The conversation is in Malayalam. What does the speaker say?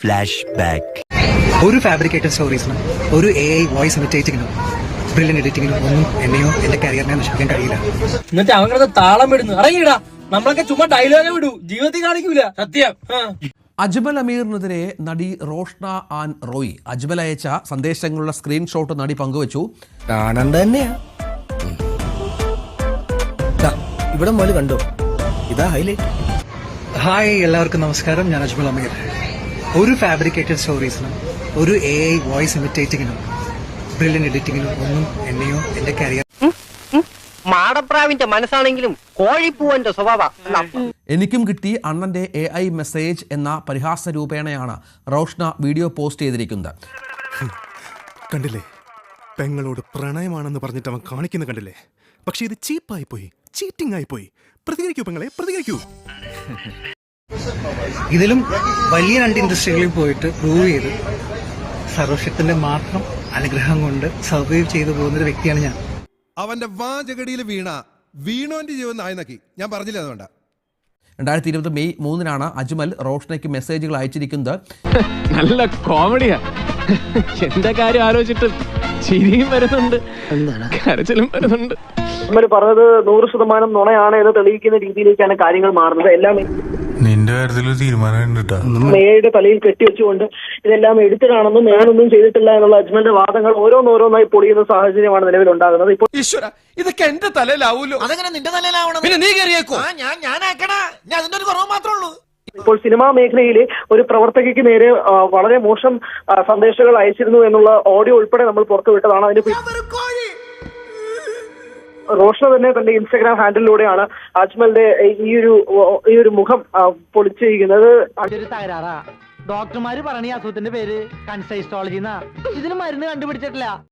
Flash back. ഒരു ഫാബ്രിക്കേറ്റഡ് സ്റ്റോറീസിനും ഒരു AI വോയിസ് ഇമിറ്റേറ്റിങ്ങിനും ബ്രില്യൻ എഡിറ്റിങ്ങിനും ഒന്നും എന്നെയോ എന്റെ കരിയറിനെ നശിപ്പിക്കാൻ കഴിയില്ല. എന്നിട്ട് അവങ്ങളുടെ താളം വിടുന്നു. ഇറങ്ങിയിടാ, നമ്മളൊക്കെ ചുമ്മാ ഡയലോഗ് വിടൂ, ജീവിതത്തിൽ കാണിക്കൂല. സത്യം. അജ്മൽ അമീറിനെതിരെ നടി റോഷ്ന ആൻ റോയ് അജ്മൽ അയച്ച സന്ദേശങ്ങളുടെ സ്ക്രീൻഷോട്ട് നടി പങ്കുവച്ചു. കാണണ്ട തന്നെയാ. ഇവിടെ മോല് കണ്ടോ, ഇതാ ഹൈലൈറ്റ്. ഹായ്, എല്ലാവർക്കും നമസ്കാരം. ഞാൻ അജ്മൽ അമീർ. ഒരു ഫാബ്രിക്കേറ്റഡ് സ്റ്റോറീസിനും ഒരു AI വോയിസ് ഇമിറ്റേറ്റിങ്ങിനും ബ്രില്യൻ എഡിറ്റിങ്ങിനും ഒന്നും എന്നെയോ എന്റെ കരിയർ. മാടപ്രാവിന്റെ മനസ്സാണെങ്കിലും കോഴിപ്പൂവന്റെ സ്വഭാവം. എനിക്കും കിട്ടി അണ്ണന്റെ AI മെസ്സേജ് എന്ന പരിഹാസ രൂപേണയാണ് റോഷ്ന വീഡിയോ പോസ്റ്റ് ചെയ്തിരിക്കുന്നത്. കണ്ടില്ലേ, പെങ്ങളോട് പ്രണയമാണെന്ന് പറഞ്ഞിട്ട് അവൻ കാണിക്കുന്ന കണ്ടില്ലേ. പക്ഷെ ഇത് ചീപ്പായി പോയി, ചീറ്റിംഗ് ആയി പോയി. പ്രതികരിക്കൂ പെങ്ങളെ, പ്രതികരിക്കൂ. ഇതിലും വലിയ രണ്ട് ഇൻഡസ്ട്രികളിൽ പോയിട്ട് പ്രൂവ് ചെയ്ത് സർവശക്തന്റെ മാത്രം അനുഗ്രഹം കൊണ്ട് സർവൈവ് ചെയ്തു പോകുന്ന ഒരു വ്യക്തിയാണ് ഞാൻ. അവന്റെ വാചകടിയിൽ വീണോന്റെ ജീവൻ നായനക്കി. ഞാൻ പറഞ്ഞില്ല അതുകൊണ്ടാ. 2020 മെയ് 3 അജ്മൽ റോഷ്നയ്ക്ക് മെസ്സേജുകൾ അയച്ചിരിക്കുന്നത്. നല്ല കോമഡിയാ. എന്റെ കാര്യം ആലോചിച്ചിട്ട് ചിരിയും വരുന്നുണ്ട്, കരച്ചിലും വരുന്നുണ്ട്. പറഞ്ഞത് 100% നുണയാണ് എന്ന് തെളിയിക്കുന്ന രീതിയിലേക്കാണ് കാര്യങ്ങൾ മാറുന്നത്. എല്ലാം നിന്റെ കാര്യത്തിൽ തീരുമാനം മേയുടെ തലയിൽ കെട്ടിവെച്ചുകൊണ്ട് ഇതെല്ലാം എടുത്തിട്ടാണെന്നും ഞാനൊന്നും ചെയ്തിട്ടില്ല എന്നുള്ള അജ്മലിന്റെ വാദങ്ങൾ ഓരോന്നോരോന്നായി പൊളിയുന്ന സാഹചര്യമാണ് നിലവിലുണ്ടാകുന്നത്. ഇപ്പോൾ ഈശ്വര, ഇതൊക്കെ എന്റെ തലയിലാവൂലോ. അതെങ്ങനെ നിന്റെ തലയിലാവണം? പിന്നെ നീ കയറിയേക്കോ. ഞാനാക്കടാ, ഞാൻ അതിന്റെ ഒരു കുറവ് മാത്രമേ ഉള്ളൂ. ഇപ്പോൾ സിനിമാ മേഖലയിലെ ഒരു പ്രവർത്തകയ്ക്ക് നേരെ വളരെ മോശം സന്ദേശങ്ങൾ അയച്ചിരുന്നു എന്നുള്ള ഓഡിയോ ഉൾപ്പെടെ നമ്മൾ പുറത്തുവിട്ടതാണ്. അതിന് റോഷ്ന തന്നെ തന്റെ ഇൻസ്റ്റഗ്രാം ഹാൻഡിലൂടെയാണ് അജ്മലിന്റെ ഈ ഒരു മുഖം പൊളിച്ചിരിക്കുന്നത്. ഡോക്ടർമാര് പറഞ്ഞ അസുഖത്തിന്റെ പേര് കൺസൈസ്റ്റോളജി. ഇതിന് മരുന്ന് കണ്ടുപിടിച്ചിട്ടില്ല.